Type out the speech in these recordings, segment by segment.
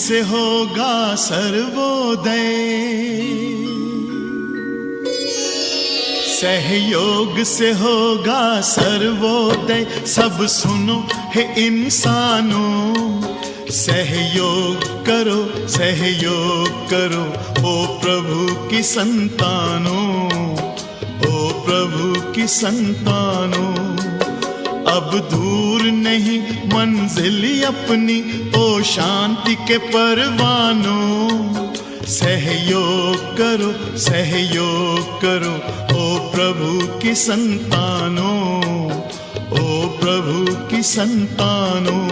से होगा सर्वोदय, सहयोग से होगा सर्वोदय। सब सुनो हे इंसानों, सहयोग करो, सहयोग करो, ओ प्रभु की संतानों, ओ प्रभु की संतानों। अब दूर नहीं मंजिल अपनी, ओ शांति के परवानों। सहयोग करो, सहयोग करो, ओ प्रभु की संतानों, ओ प्रभु की संतानों।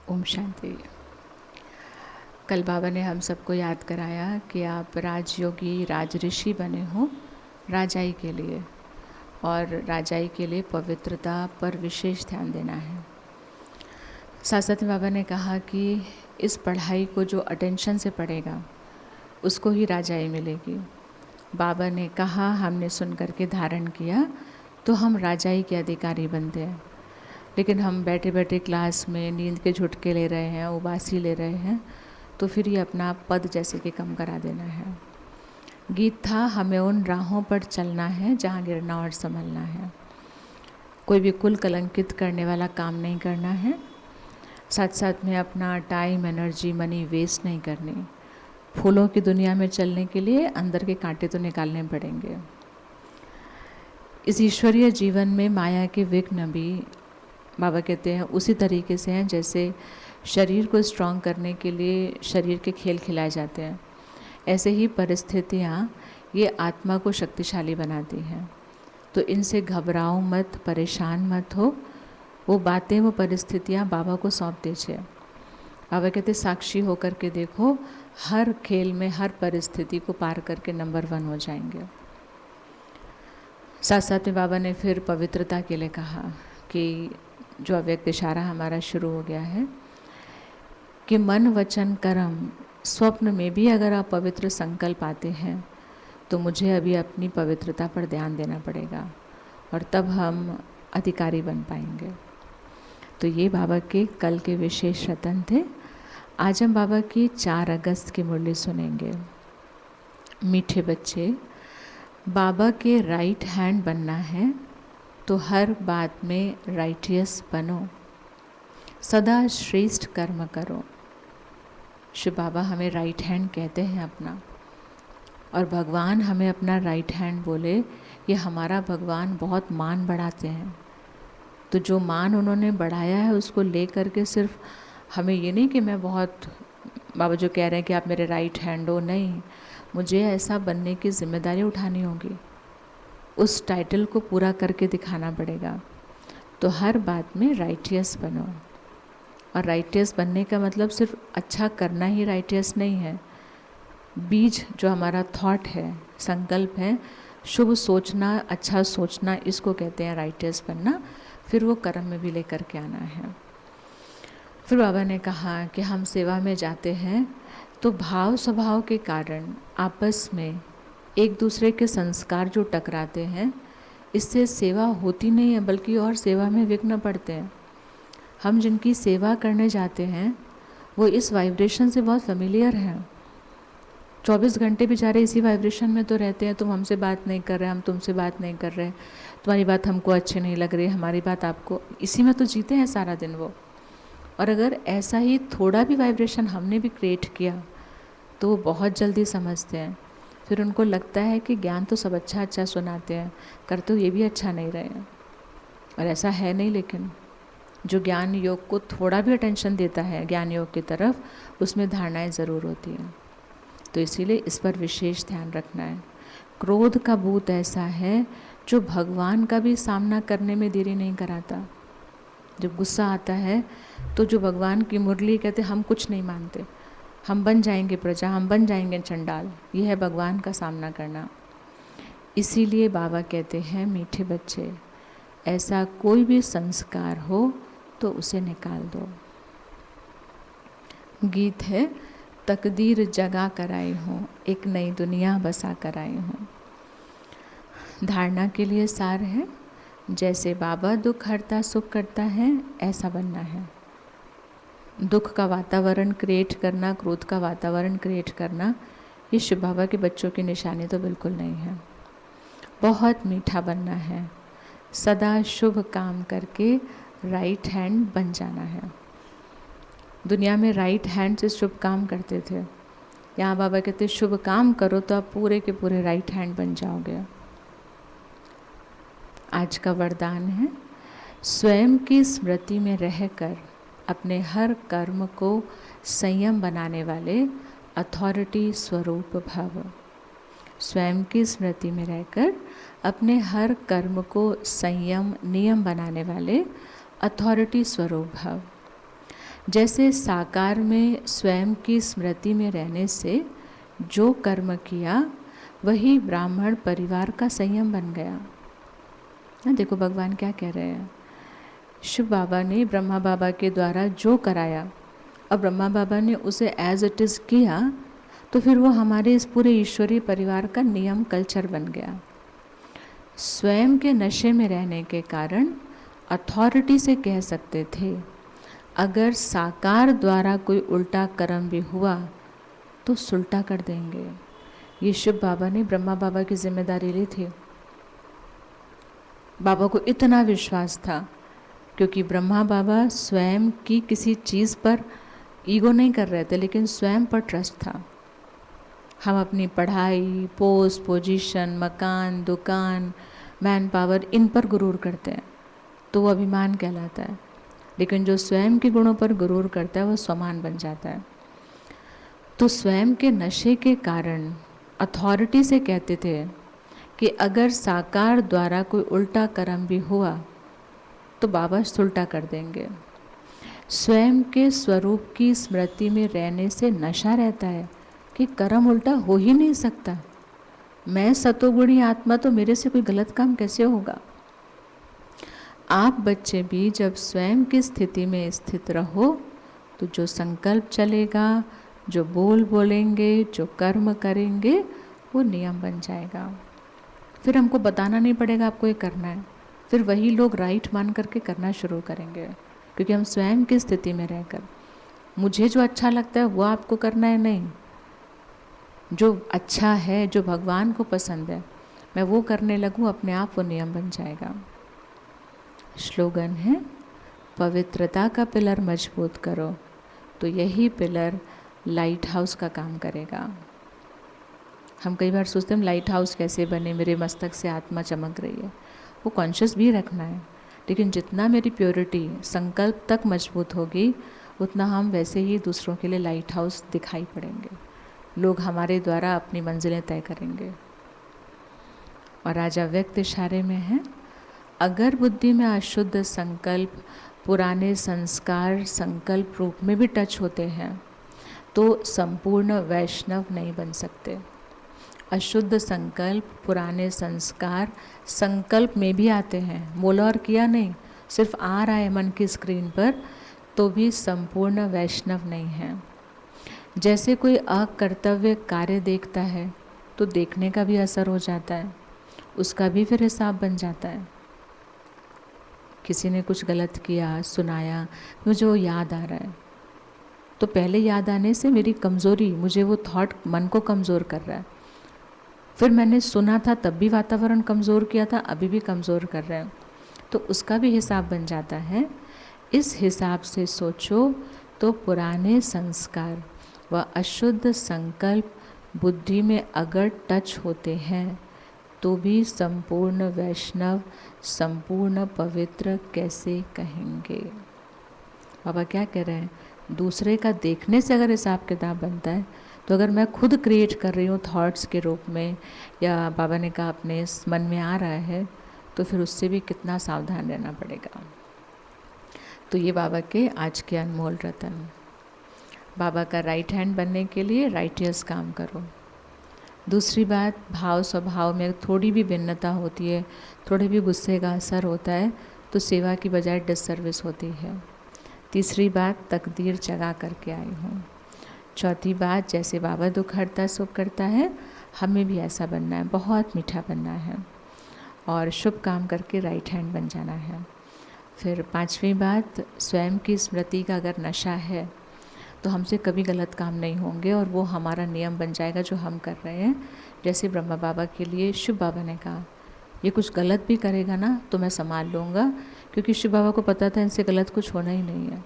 ओम शांति। कल बाबा ने हम सबको याद कराया कि आप राजयोगी राजऋषि बने हो राजाई के लिए, और राजाई के लिए पवित्रता पर विशेष ध्यान देना है। साथ साथ में बाबा ने कहा कि इस पढ़ाई को जो अटेंशन से पढ़ेगा उसको ही राजाई मिलेगी। बाबा ने कहा, हमने सुन करके धारण किया, तो हम राजाई के अधिकारी बनते हैं। लेकिन हम बैठे बैठे क्लास में नींद के झुटके ले रहे हैं, उबासी ले रहे हैं, तो फिर ये अपना पद जैसे कि कम करा देना है। गीत था, हमें उन राहों पर चलना है जहाँ गिरना और संभलना है। कोई भी कुल कलंकित करने वाला काम नहीं करना है। साथ साथ में अपना टाइम, एनर्जी, मनी वेस्ट नहीं करनी। फूलों की दुनिया में चलने के लिए अंदर के कांटे तो निकालने पड़ेंगे। इस ईश्वरीय जीवन में माया के विघ्न भी बाबा कहते हैं उसी तरीके से हैं जैसे शरीर को स्ट्रॉन्ग करने के लिए शरीर के खेल खिलाए जाते हैं। ऐसे ही परिस्थितियाँ ये आत्मा को शक्तिशाली बनाती हैं। तो इनसे घबराओ मत, परेशान मत हो। वो बातें, वो परिस्थितियाँ बाबा को सौंप दीजिए। बाबा कहते साक्षी होकर के देखो, हर खेल में हर परिस्थिति को पार करके नंबर 1 हो जाएंगे। साथ साथ में बाबा ने फिर पवित्रता के लिए कहा कि जो अव्यक्त इशारा हमारा शुरू हो गया है कि मन, वचन, कर्म, स्वप्न में भी अगर आप पवित्र संकल्प आते हैं तो मुझे अभी अपनी पवित्रता पर ध्यान देना पड़ेगा, और तब हम अधिकारी बन पाएंगे। तो ये बाबा के कल के विशेष रतन थे। आज हम बाबा की 4 अगस्त की मुरली सुनेंगे। मीठे बच्चे, बाबा के राइट हैंड बनना है तो हर बात में राइटियस बनो, सदा श्रेष्ठ कर्म करो। शिव बाबा हमें राइट हैंड कहते हैं अपना, और भगवान हमें अपना राइट हैंड बोले, ये हमारा भगवान बहुत मान बढ़ाते हैं। तो जो मान उन्होंने बढ़ाया है उसको ले करके सिर्फ हमें ये नहीं कि मैं बहुत, बाबा जो कह रहे हैं कि आप मेरे राइट हैंड हो, नहीं, मुझे ऐसा बनने की जिम्मेदारी उठानी होगी। उस टाइटल को पूरा करके दिखाना पड़ेगा। तो हर बात में राइटियस बनो। और राइटियस बनने का मतलब सिर्फ अच्छा करना ही राइटियस नहीं है। बीज जो हमारा थॉट है, संकल्प है, शुभ सोचना, अच्छा सोचना, इसको कहते हैं राइटियस बनना। फिर वो कर्म में भी लेकर के आना है। फिर बाबा ने कहा कि हम सेवा में जाते हैं तो भाव स्वभाव के कारण आपस में एक दूसरे के संस्कार जो टकराते हैं, इससे सेवा होती नहीं है, बल्कि और सेवा में विघ्न पड़ते हैं। हम जिनकी सेवा करने जाते हैं वो इस वाइब्रेशन से बहुत फेमिलियर हैं। 24 घंटे बेचारे इसी वाइब्रेशन में तो रहते हैं। तुम हमसे बात नहीं कर रहे, हम तुमसे बात नहीं कर रहे, तुम्हारी बात हमको अच्छी नहीं लग रही, हमारी बात आपको, इसी में तो जीते हैं सारा दिन वो। और अगर ऐसा ही थोड़ा भी वाइब्रेशन हमने भी क्रिएट किया तो वो बहुत जल्दी समझते हैं। फिर उनको लगता है कि ज्ञान तो सब अच्छा अच्छा सुनाते हैं, करते तो ये भी अच्छा नहीं रहे हैं। और ऐसा है नहीं। लेकिन जो ज्ञान योग को थोड़ा भी अटेंशन देता है ज्ञान योग की तरफ, उसमें धारणाएं ज़रूर होती हैं। तो इसीलिए इस पर विशेष ध्यान रखना है। क्रोध का भूत ऐसा है जो भगवान का भी सामना करने में देरी नहीं कराता। जब गुस्सा आता है तो जो भगवान की मुरली कहते हम कुछ नहीं मानते, हम बन जाएंगे प्रजा, हम बन जाएंगे चंडाल, ये है भगवान का सामना करना। इसीलिए बाबा कहते हैं मीठे बच्चे, ऐसा कोई भी संस्कार हो तो उसे निकाल दो। गीत है, तकदीर जगा कर आई हूँ, एक नई दुनिया बसा कर आई हूँ। धारणा के लिए सार है, जैसे बाबा दुख हरता सुख करता है, ऐसा बनना है। दुख का वातावरण क्रिएट करना, क्रोध का वातावरण क्रिएट करना, ये शिव बाबा के बच्चों की निशानी तो बिल्कुल नहीं है। बहुत मीठा बनना है, सदा शुभ काम करके राइट हैंड बन जाना है। दुनिया में राइट हैंड से शुभ काम करते थे, यहाँ बाबा कहते शुभ काम करो तो आप पूरे के पूरे राइट हैंड बन जाओगे। आज का वरदान है, स्वयं की स्मृति में रहकर अपने हर कर्म को संयम बनाने वाले अथॉरिटी स्वरूप भव। स्वयं की स्मृति में रहकर अपने हर कर्म को संयम नियम बनाने वाले अथॉरिटी स्वरूप भव। जैसे साकार में स्वयं की स्मृति में रहने से जो कर्म किया वही ब्राह्मण परिवार का संयम बन गया। देखो भगवान क्या कह रहे हैं, शिव बाबा ने ब्रह्मा बाबा के द्वारा जो कराया और ब्रह्मा बाबा ने उसे एज इट इज़ किया, तो फिर वो हमारे इस पूरे ईश्वरीय परिवार का नियम कल्चर बन गया। स्वयं के नशे में रहने के कारण अथॉरिटी से कह सकते थे, अगर साकार द्वारा कोई उल्टा कर्म भी हुआ तो सुलटा कर देंगे। ये शिव बाबा ने ब्रह्मा बाबा की जिम्मेदारी ली थी। बाबा को इतना विश्वास था, क्योंकि ब्रह्मा बाबा स्वयं की किसी चीज़ पर ईगो नहीं कर रहे थे, लेकिन स्वयं पर ट्रस्ट था। हम अपनी पढ़ाई, पोस्ट, पोजीशन, मकान, दुकान, मैन पावर, इन पर गुरूर करते हैं तो वो अभिमान कहलाता है, लेकिन जो स्वयं के गुणों पर गुरूर करता है वो स्वमान बन जाता है। तो स्वयं के नशे के कारण अथॉरिटी से कहते थे कि अगर साकार द्वारा कोई उल्टा कर्म भी हुआ तो बाबा सुलटा कर देंगे। स्वयं के स्वरूप की स्मृति में रहने से नशा रहता है कि कर्म उल्टा हो ही नहीं सकता। मैं सतोगुणी आत्मा, तो मेरे से कोई गलत काम कैसे होगा। आप बच्चे भी जब स्वयं की स्थिति में स्थित रहो तो जो संकल्प चलेगा, जो बोल बोलेंगे, जो कर्म करेंगे, वो नियम बन जाएगा। फिर हमको बताना नहीं पड़ेगा आपको ये करना है, फिर वही लोग राइट मान करके करना शुरू करेंगे, क्योंकि हम स्वयं की स्थिति में रहकर मुझे जो अच्छा लगता है वो आपको करना है नहीं, जो अच्छा है, जो भगवान को पसंद है, मैं वो करने लगूँ, अपने आप वो नियम बन जाएगा। स्लोगन है, पवित्रता का पिलर मजबूत करो तो यही पिलर लाइट हाउस का काम करेगा। हम कई बार सोचते हैं लाइट हाउस कैसे बने, मेरे मस्तक से आत्मा चमक रही है, वो कॉन्शियस भी रखना है, लेकिन जितना मेरी प्योरिटी संकल्प तक मजबूत होगी उतना हम वैसे ही दूसरों के लिए लाइट हाउस दिखाई पड़ेंगे, लोग हमारे द्वारा अपनी मंजिलें तय करेंगे। और आज अव्यक्त इशारे में है, अगर बुद्धि में अशुद्ध संकल्प पुराने संस्कार संकल्प रूप में भी टच होते हैं तो संपूर्ण वैष्णव नहीं बन सकते। अशुद्ध संकल्प पुराने संस्कार संकल्प में भी आते हैं, बोला और किया नहीं, सिर्फ आ रहा है मन की स्क्रीन पर, तो भी संपूर्ण वैष्णव नहीं है। जैसे कोई अकर्तव्य कार्य देखता है तो देखने का भी असर हो जाता है, उसका भी फिर हिसाब बन जाता है। किसी ने कुछ गलत किया, सुनाया, मुझे वो याद आ रहा है, तो पहले याद आने से मेरी कमज़ोरी, मुझे वो थॉट मन को कमज़ोर कर रहा है। फिर मैंने सुना था तब भी वातावरण कमज़ोर किया था, अभी भी कमज़ोर कर रहा है, तो उसका भी हिसाब बन जाता है। इस हिसाब से सोचो तो पुराने संस्कार व अशुद्ध संकल्प बुद्धि में अगर टच होते हैं तो भी संपूर्ण वैष्णव, संपूर्ण पवित्र कैसे कहेंगे। बाबा क्या कह रहे हैं, दूसरे का देखने से अगर हिसाब किताब बनता है, तो अगर मैं खुद क्रिएट कर रही हूँ थॉट्स के रूप में, या बाबा ने कहा अपने मन में आ रहा है, तो फिर उससे भी कितना सावधान रहना पड़ेगा। तो ये बाबा के आज के अनमोल रतन। बाबा का राइट हैंड बनने के लिए राइटियस काम करो। दूसरी बात, भाव स्वभाव में थोड़ी भी भिन्नता होती है, थोड़े भी गुस्से का असर होता है, तो सेवा की बजाय डिससर्विस होती है। तीसरी बात, तकदीर जगा करके आई हूँ। चौथी बात, जैसे बाबा दुख हरता सुख करता है, हमें भी ऐसा बनना है, बहुत मीठा बनना है और शुभ काम करके राइट हैंड बन जाना है। फिर पांचवी बात, स्वयं की स्मृति का अगर नशा है तो हमसे कभी गलत काम नहीं होंगे और वो हमारा नियम बन जाएगा जो हम कर रहे हैं। जैसे ब्रह्मा बाबा के लिए शिव बाबा ने कहा, ये कुछ गलत भी करेगा ना तो मैं संभाल लूँगा, क्योंकि शिव बाबा को पता था इनसे गलत कुछ होना ही नहीं है।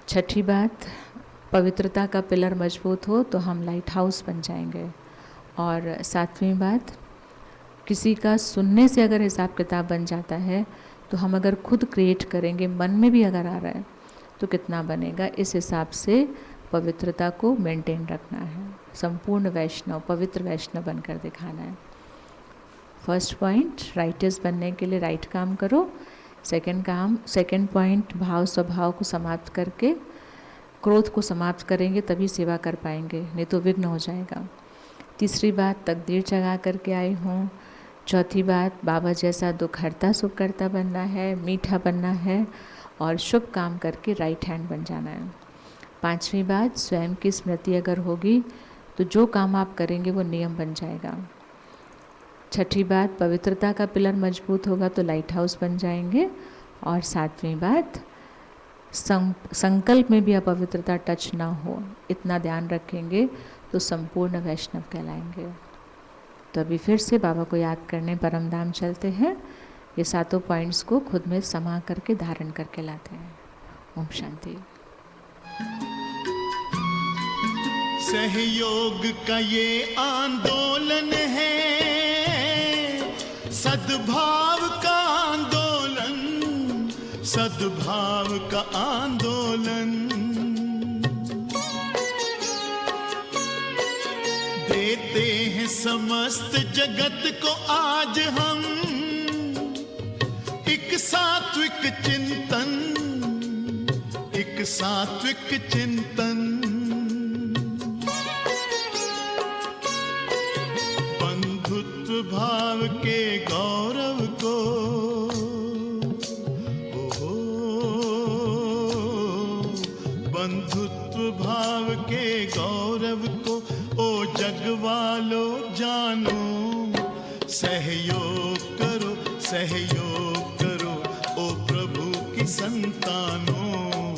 छठी बात, पवित्रता का पिलर मजबूत हो तो हम लाइट हाउस बन जाएंगे। और सातवीं बात, किसी का सुनने से अगर हिसाब किताब बन जाता है तो हम अगर खुद क्रिएट करेंगे, मन में भी अगर आ रहा है तो कितना बनेगा। इस हिसाब से पवित्रता को मेंटेन रखना है, संपूर्ण वैष्णव, पवित्र वैष्णव बनकर दिखाना है। फर्स्ट पॉइंट, राइटर्स बनने के लिए राइट काम करो। सेकंड पॉइंट, भाव स्वभाव को समाप्त करके क्रोध को समाप्त करेंगे तभी सेवा कर पाएंगे, नहीं तो विघ्न हो जाएगा। तीसरी बात, तकदीर जगा करके आई हूँ। चौथी बात, बाबा जैसा दुख हरता सुख करता बनना है, मीठा बनना है और शुभ काम करके राइट हैंड बन जाना है। पांचवी बात, स्वयं की स्मृति अगर होगी तो जो काम आप करेंगे वो नियम बन जाएगा। छठी बात, पवित्रता का पिलर मजबूत होगा तो लाइट हाउस बन जाएंगे। और सातवीं बात, संकल्प में भी अपवित्रता टच ना हो, इतना ध्यान रखेंगे तो संपूर्ण वैष्णव कहलाएंगे। तो अभी फिर से बाबा को याद करने परम धाम चलते हैं। ये सातों पॉइंट्स को खुद में समा करके धारण करके लाते हैं। ओम शांति। सहयोग का ये आंदोलन है, सद्भाव का आंदोलन, सद्भाव का आंदोलन। देते हैं समस्त जगत को आज हम एक सात्विक चिंतन, एक सात्विक चिंतन। बंधुत्व भाव के गौरव को, बंधुत्व भाव के गौरव को ओ जग वालो जानो। सहयोग करो, सहयोग करो ओ प्रभु की संतानों,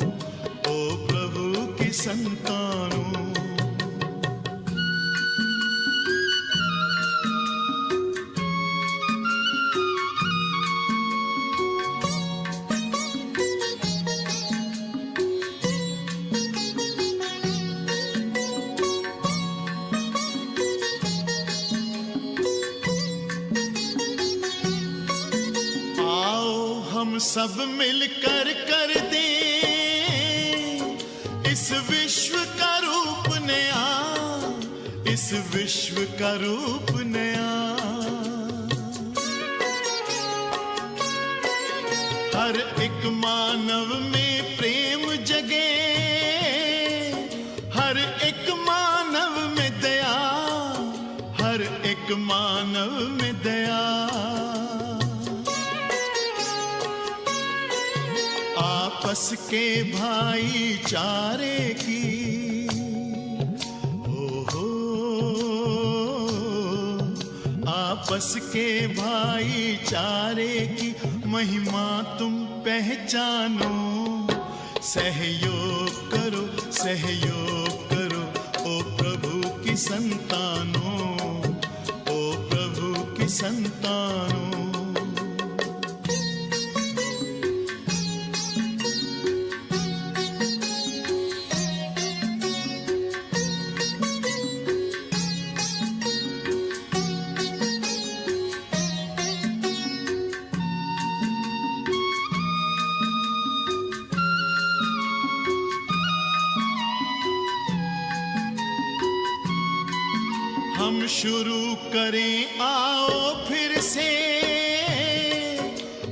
ओ प्रभु की संतानों। सब मिलकर कर दें इस विश्व का रूप नया, इस विश्व का रूप नया। हर एक मानव में प्रेम जगे, हर एक मानव में दया, हर एक मानव में दया। आपस के भाईचारे की, आपस के भाईचारे की महिमा तुम पहचानो। सहयोग करो, सहयोग करो ओ प्रभु की संतानों, ओ प्रभु की संतानों। हम शुरू करें आओ फिर से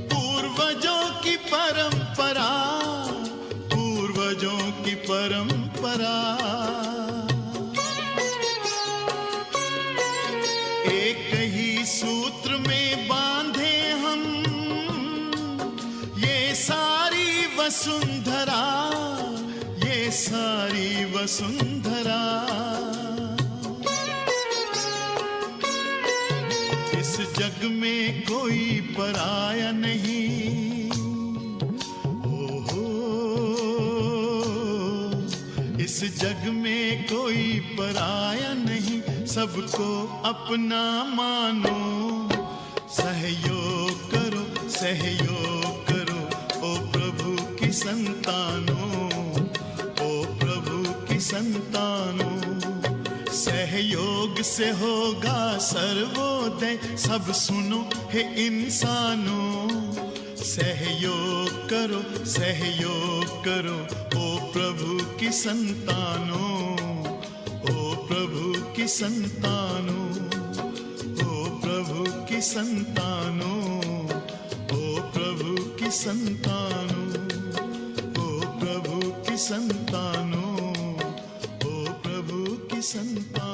पूर्वजों की परंपरा, पूर्वजों की परंपरा। एक ही सूत्र में बांधे हम ये सारी वसुंधरा, ये सारी वसुंधरा, इस जग में कोई पराया नहीं। ओहो, इस जग में कोई पराया नहीं, सबको अपना मानो। सहयोग करो, सहयोग करो, ओ प्रभु की संतानों, ओ प्रभु की संतानों। सहयोग से होगा सर्वोदय, सब सुनो हे इंसानों। सहयोग करो, सहयोग करो, ओ प्रभु की संतानों, ओ प्रभु की संतानों, ओ प्रभु की संतानों, ओ प्रभु की संतानों, ओ प्रभु की संतानों, ओ प्रभु की संतानों।